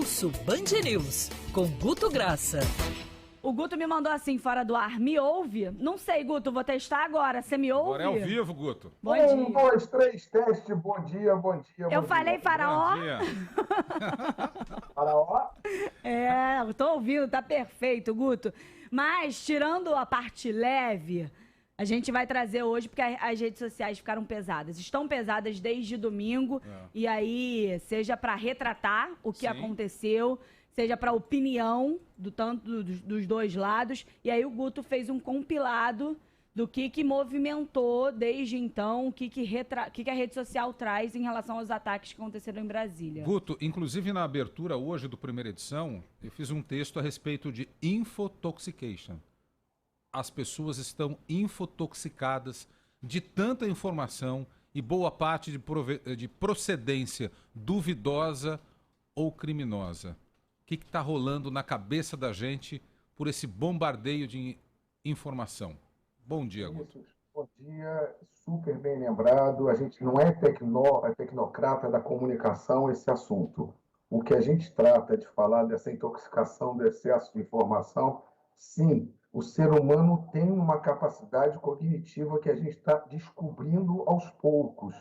Pulso Band News, com Guto Graça. O Guto me mandou assim, fora do ar, me ouve? Não sei, Guto, vou testar agora. Você me ouve? Agora é ao vivo, Guto. Bom dia. 1, 2, 3, teste. Bom dia, bom dia. Eu falei faraó? Bom dia. Faraó? Eu tô ouvindo, tá perfeito, Guto. Mas, tirando a parte leve, a gente vai trazer hoje, porque as redes sociais ficaram pesadas. Estão pesadas desde domingo. E aí, seja pra retratar o que aconteceu, seja para opinião dos dois lados. E aí o Guto fez um compilado do que movimentou desde então, o que a rede social traz em relação aos ataques que aconteceram em Brasília. Guto, inclusive na abertura hoje do primeira edição, eu fiz um texto a respeito de infotoxication. As pessoas estão infotoxicadas de tanta informação e boa parte de procedência duvidosa ou criminosa. O que está rolando na cabeça da gente por esse bombardeio de informação? Bom dia, Guto. Bom dia, super bem lembrado. A gente não é tecnocrata da comunicação esse assunto. O que a gente trata de falar dessa intoxicação, do excesso de informação, sim, o ser humano tem uma capacidade cognitiva que a gente está descobrindo aos poucos.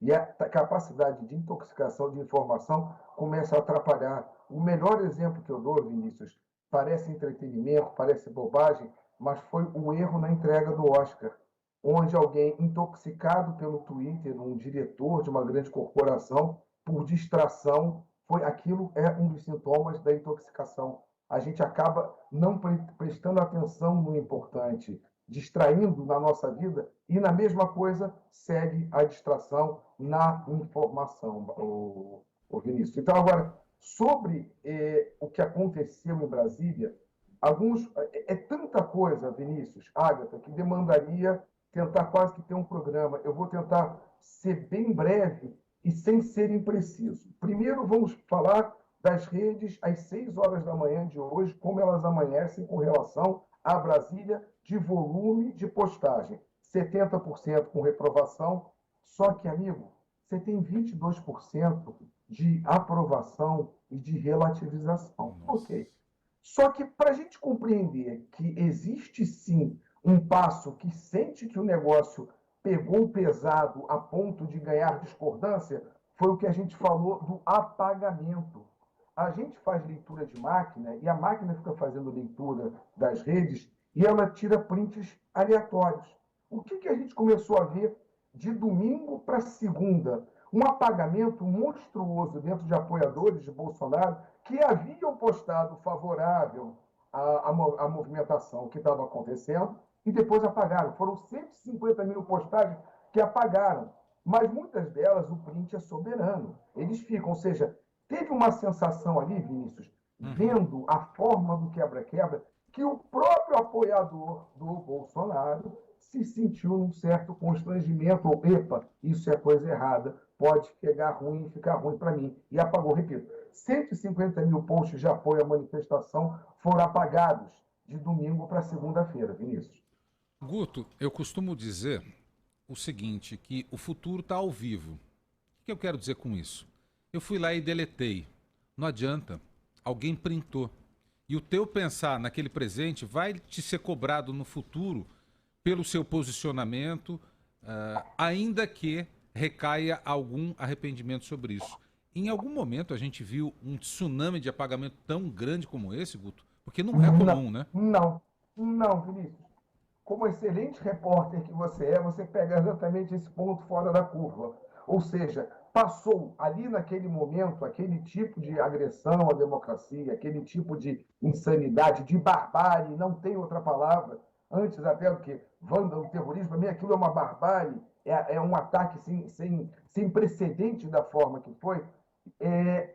E a capacidade de intoxicação de informação começa a atrapalhar. O melhor exemplo que eu dou, Vinícius, parece entretenimento, parece bobagem, mas foi o erro na entrega do Oscar, onde alguém intoxicado pelo Twitter, um diretor de uma grande corporação, por distração, aquilo é um dos sintomas da intoxicação. A gente acaba não prestando atenção no importante, distraindo na nossa vida, e na mesma coisa segue a distração na informação, o Vinícius. Então, agora, sobre o que aconteceu em Brasília, é tanta coisa, Vinícius, Agatha, que demandaria tentar quase que ter um programa. Eu vou tentar ser bem breve e sem ser impreciso. Primeiro, vamos falar das redes às 6 horas da manhã de hoje, como elas amanhecem com relação a Brasília de volume de postagem. 70% com reprovação, só que, amigo, você tem 22% de aprovação e de relativização. Ok. Só que para a gente compreender que existe sim um passo que sente que o negócio pegou pesado a ponto de ganhar discordância, foi o que a gente falou do apagamento. A gente faz leitura de máquina e a máquina fica fazendo leitura das redes e ela tira prints aleatórios. O que a gente começou a ver de domingo para segunda? Um apagamento monstruoso dentro de apoiadores de Bolsonaro que haviam postado favorável à movimentação que estava acontecendo e depois apagaram. Foram 150 mil postagens que apagaram, mas muitas delas o print é soberano. Eles ficam, ou seja, teve uma sensação ali, Vinícius, vendo a forma do quebra-quebra, que o próprio apoiador do Bolsonaro se sentiu num certo constrangimento, ou, epa, isso é coisa errada, pode pegar ruim e ficar ruim para mim. E apagou, repito, 150 mil posts de apoio à manifestação foram apagados de domingo para segunda-feira, Vinícius. Guto, eu costumo dizer o seguinte, que o futuro está ao vivo. O que eu quero dizer com isso? Eu fui lá e deletei. Não adianta. Alguém printou. E o teu pensar naquele presente vai te ser cobrado no futuro pelo seu posicionamento, ainda que recaia algum arrependimento sobre isso. Em algum momento a gente viu um tsunami de apagamento tão grande como esse, Guto? Porque não é comum, né? Não, Vinícius. Como excelente repórter que você pega exatamente esse ponto fora da curva. Ou seja, passou ali naquele momento aquele tipo de agressão à democracia, aquele tipo de insanidade, de barbárie, não tem outra palavra, antes até do que vândalo, terrorismo, para mim aquilo é uma barbárie, é um ataque sem precedente da forma que foi.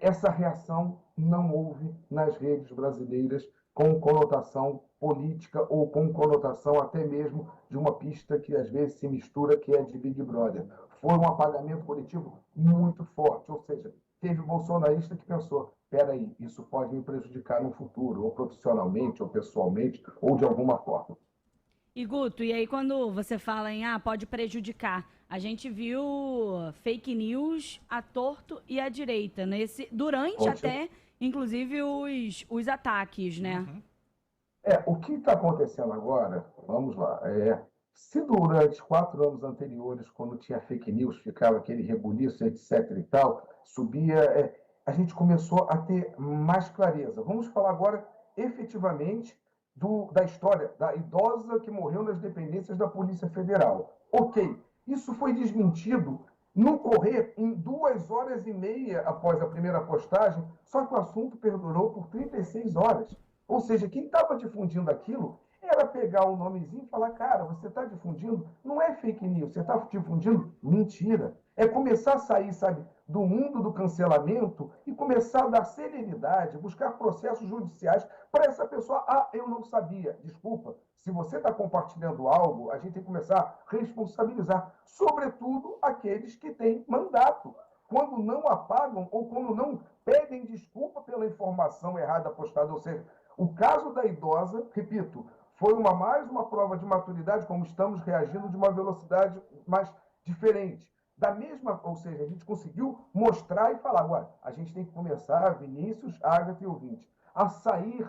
Essa reação não houve nas redes brasileiras com conotação política ou com conotação até mesmo de uma pista que às vezes se mistura, que é de Big Brother. Foi um apagamento coletivo muito forte, ou seja, teve bolsonarista que pensou, peraí, isso pode me prejudicar no futuro, ou profissionalmente, ou pessoalmente, ou de alguma forma. E Guto, e aí quando você fala em pode prejudicar, a gente viu fake news à torto e à direita, durante até inclusive, os ataques, né? O que está acontecendo agora, vamos lá, se durante 4 anos anteriores, quando tinha fake news, ficava aquele rebuliço, etc e tal, subia, a gente começou a ter mais clareza. Vamos falar agora, efetivamente, da história da idosa que morreu nas dependências da Polícia Federal. Ok, isso foi desmentido no correr em 2 horas e meia após a primeira postagem, só que o assunto perdurou por 36 horas. Ou seja, quem estava difundindo aquilo era pegar o nomezinho e falar, cara, você está difundindo, não é fake news, você está difundindo mentira. É começar a sair, sabe, do mundo do cancelamento e começar a dar celeridade, buscar processos judiciais para essa pessoa. Ah, eu não sabia. Desculpa, se você está compartilhando algo, a gente tem que começar a responsabilizar, sobretudo aqueles que têm mandato. Quando não apagam ou quando não pedem desculpa pela informação errada postada, ou seja, o caso da idosa, repito, foi mais uma prova de maturidade, como estamos reagindo de uma velocidade mais diferente. Ou seja, a gente conseguiu mostrar e falar, agora, a gente tem que começar, Vinícius, Agatha e ouvinte, a sair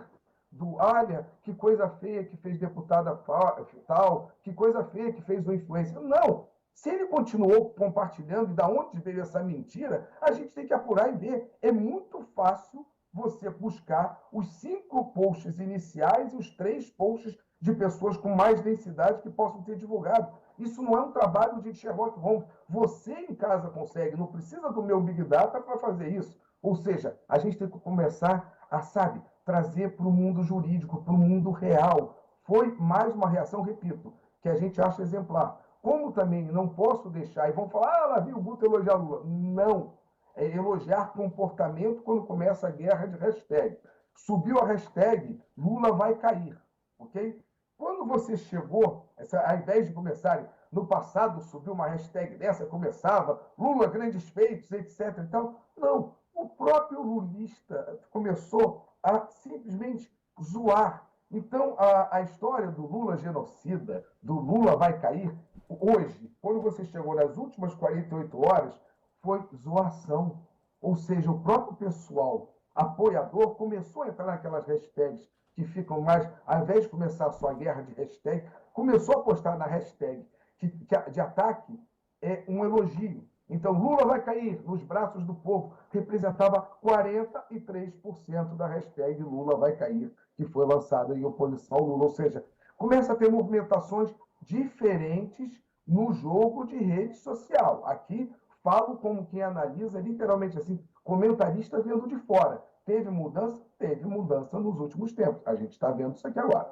do, olha, que coisa feia que fez deputada tal, que coisa feia que fez o influencer. Não! Se ele continuou compartilhando e da onde veio essa mentira, a gente tem que apurar e ver. É muito fácil você buscar os 5 posts iniciais e os 3 posts de pessoas com mais densidade que possam ter divulgado. Isso não é um trabalho de Sherlock Holmes. Você em casa consegue, não precisa do meu Big Data para fazer isso. Ou seja, a gente tem que começar a, sabe, trazer para o mundo jurídico, para o mundo real. Foi mais uma reação, repito, que a gente acha exemplar. Como também não posso deixar, e vão falar, lá viu o Guto elogiar Lula. Não. É elogiar comportamento quando começa a guerra de hashtag. Subiu a hashtag, Lula vai cair. Ok? Quando você chegou, ao invés de começarem, no passado subiu uma hashtag dessa, começava, Lula, grandes feitos, etc. E tal. Não. O próprio lulista começou a simplesmente zoar. Então, a história do Lula genocida, do Lula vai cair, hoje, quando você chegou nas últimas 48 horas, foi zoação. Ou seja, o próprio pessoal apoiador começou a entrar naquelas hashtags que ficam mais, ao invés de começar a sua guerra de hashtag, começou a postar na hashtag que de ataque é um elogio. Então, Lula vai cair nos braços do povo, representava 43% da hashtag Lula vai cair, que foi lançada em oposição ao Lula. Ou seja, começa a ter movimentações diferentes no jogo de rede social. Aqui, falo como quem analisa, literalmente assim, comentarista vendo de fora. Teve mudança? Teve mudança nos últimos tempos. A gente está vendo isso aqui agora.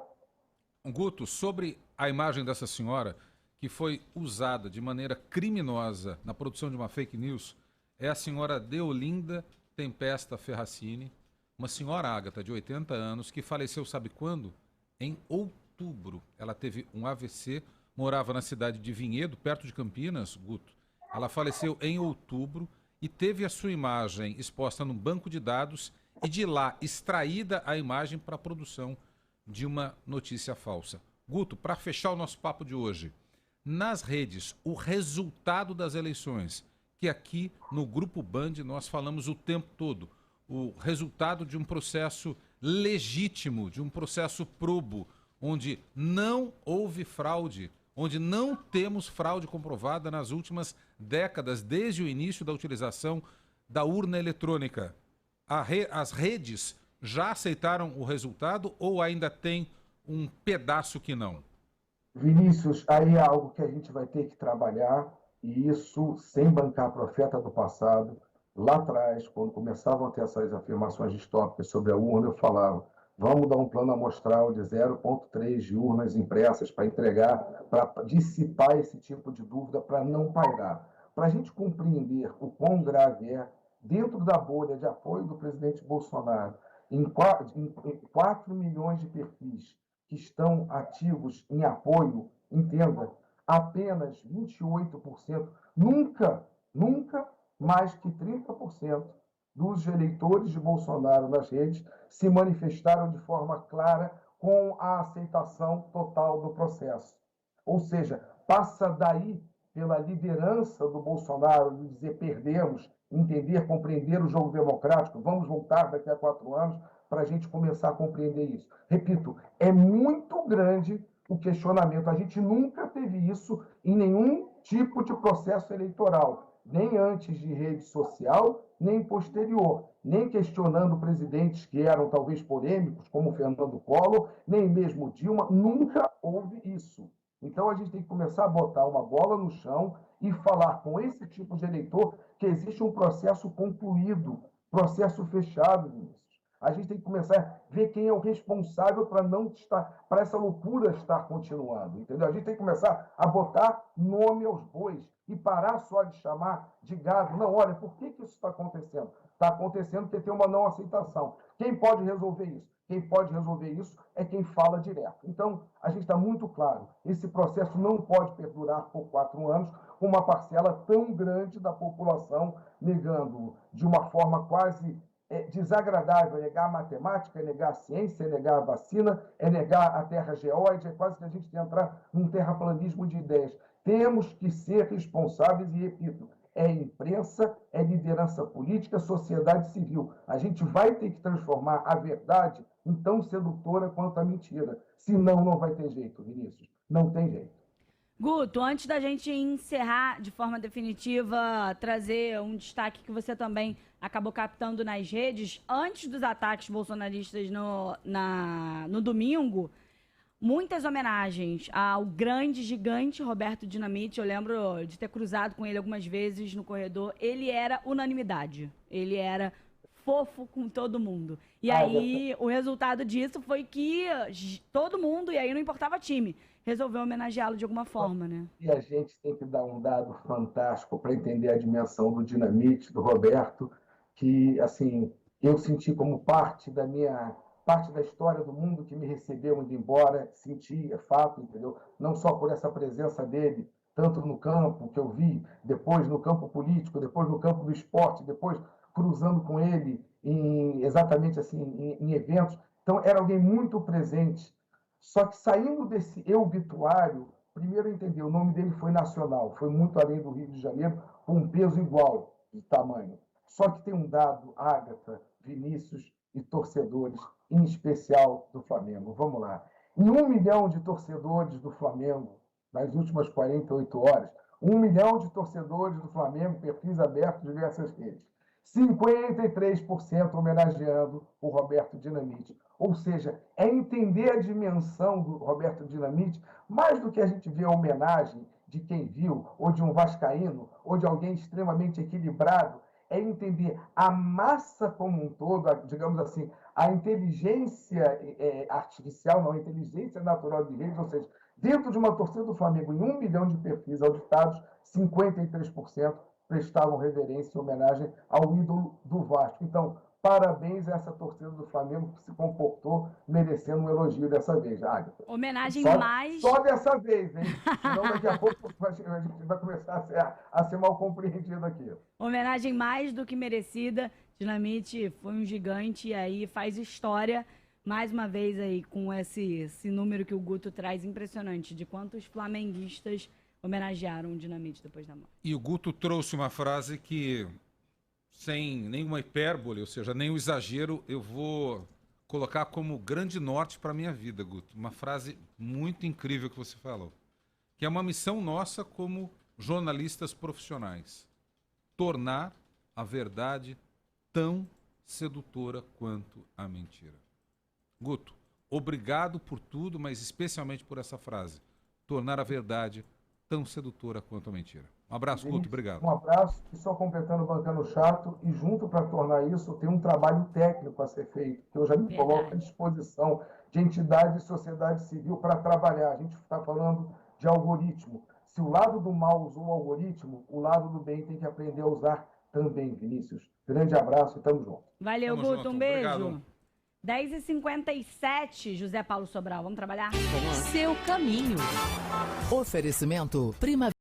Guto, sobre a imagem dessa senhora que foi usada de maneira criminosa na produção de uma fake news, é a senhora Deolinda Tempesta Ferracini, uma senhora, Agatha, de 80 anos, que faleceu, sabe quando? Em outubro. Ela teve um AVC, morava na cidade de Vinhedo, perto de Campinas, Guto. Ela faleceu em outubro e teve a sua imagem exposta num banco de dados e de lá extraída a imagem para a produção de uma notícia falsa. Guto, para fechar o nosso papo de hoje, nas redes, o resultado das eleições, que aqui no Grupo Band nós falamos o tempo todo, o resultado de um processo legítimo, de um processo probo, onde não houve fraude, onde não temos fraude comprovada nas últimas décadas, desde o início da utilização da urna eletrônica. As redes já aceitaram o resultado ou ainda tem um pedaço que não? Vinícius, aí é algo que a gente vai ter que trabalhar, e isso sem bancar profeta do passado. Lá atrás, quando começavam a ter essas afirmações distópicas sobre a urna, eu falava, vamos dar um plano amostral de 0,3 de urnas impressas para entregar, para dissipar esse tipo de dúvida, para não pairar. Para a gente compreender o quão grave é, dentro da bolha de apoio do presidente Bolsonaro, em 4 milhões de perfis que estão ativos em apoio, entenda, apenas 28%, nunca mais que 30% dos eleitores de Bolsonaro nas redes se manifestaram de forma clara com a aceitação total do processo. Ou seja, passa daí pela liderança do Bolsonaro de dizer perdemos, entender, compreender o jogo democrático. Vamos voltar daqui a 4 anos para a gente começar a compreender isso. Repito, é muito grande o questionamento. A gente nunca teve isso em nenhum tipo de processo eleitoral, nem antes de rede social, nem posterior, nem questionando presidentes que eram talvez polêmicos, como Fernando Collor, nem mesmo Dilma. Nunca houve isso. Então, a gente tem que começar a botar uma bola no chão e falar com esse tipo de eleitor que existe um processo concluído, processo fechado, Vinícius. A gente tem que começar a ver quem é o responsável para essa loucura estar continuando, entendeu? A gente tem que começar a botar nome aos bois e parar só de chamar de gado. Não, olha, por que isso está acontecendo? Está acontecendo porque tem uma não aceitação. Quem pode resolver isso? Quem pode resolver isso é quem fala direto. Então, a gente está muito claro, esse processo não pode perdurar por 4 anos com uma parcela tão grande da população negando de uma forma quase desagradável. É negar a matemática, é negar a ciência, é negar a vacina, é negar a terra geóide, é quase que a gente entrar num terraplanismo de ideias. Temos que ser responsáveis e, repito, é imprensa, é liderança política, sociedade civil. A gente vai ter que transformar a verdade em tão sedutora quanto a mentira. Senão, não vai ter jeito, Vinícius. Não tem jeito. Guto, antes da gente encerrar de forma definitiva, trazer um destaque que você também acabou captando nas redes, antes dos ataques bolsonaristas no domingo, muitas homenagens ao grande, gigante Roberto Dinamite. Eu lembro de ter cruzado com ele algumas vezes no corredor. Ele era unanimidade. Ele era fofo com todo mundo. E aí, o resultado disso foi que todo mundo, e aí não importava time, resolveu homenageá-lo de alguma forma, né? E a gente tem que dar um dado fantástico para entender a dimensão do Dinamite, do Roberto, que, assim, eu senti como parte da história do mundo que me recebeu indo embora, senti, é fato, entendeu? Não só por essa presença dele, tanto no campo, que eu vi, depois no campo político, depois no campo do esporte, depois cruzando com ele exatamente assim, em eventos. Então, era alguém muito presente. Só que saindo desse obituário, primeiro eu entendi, o nome dele foi nacional, foi muito além do Rio de Janeiro, com um peso igual de tamanho. Só que tem um dado, Agatha, Vinícius e torcedores, em especial do Flamengo. Vamos lá. Em 1 milhão de torcedores do Flamengo, nas últimas 48 horas, 1 milhão de torcedores do Flamengo, perfis abertos em diversas redes. 53% homenageando o Roberto Dinamite. Ou seja, é entender a dimensão do Roberto Dinamite, mais do que a gente vê a homenagem de quem viu, ou de um vascaíno, ou de alguém extremamente equilibrado, é entender a massa como um todo, digamos assim, a inteligência artificial, não, a inteligência natural de redes, ou seja, dentro de uma torcida do Flamengo, em 1 milhão de perfis auditados, 53% prestavam reverência e homenagem ao ídolo do Vasco. Então, parabéns a essa torcida do Flamengo que se comportou merecendo um elogio dessa vez, Agatha. Homenagem Só dessa vez, hein? Senão daqui a pouco a gente vai começar a ser mal compreendido aqui. Homenagem mais do que merecida. Dinamite foi um gigante e aí faz história. Mais uma vez aí com esse número que o Guto traz impressionante de quantos flamenguistas homenagearam o Dinamite depois da morte. E o Guto trouxe uma frase que, sem nenhuma hipérbole, ou seja, nem o exagero, eu vou colocar como grande norte para a minha vida, Guto. Uma frase muito incrível que você falou, que é uma missão nossa como jornalistas profissionais. Tornar a verdade tão sedutora quanto a mentira. Guto, obrigado por tudo, mas especialmente por essa frase. Tornar a verdade tão sedutora quanto a mentira. Um abraço, Guto, obrigado. Um abraço, e só completando o Bancando Chato, e junto para tornar isso, tem um trabalho técnico a ser feito, que eu já me coloco à disposição de entidade e sociedade civil para trabalhar. A gente está falando de algoritmo. Se o lado do mal usou o algoritmo, o lado do bem tem que aprender a usar também, Vinícius. Grande abraço e tamo junto. Valeu, Tamo Guto, junto. um beijo. Obrigado. 10h57, José Paulo Sobral, vamos trabalhar? Seu caminho. Oferecimento Primavera.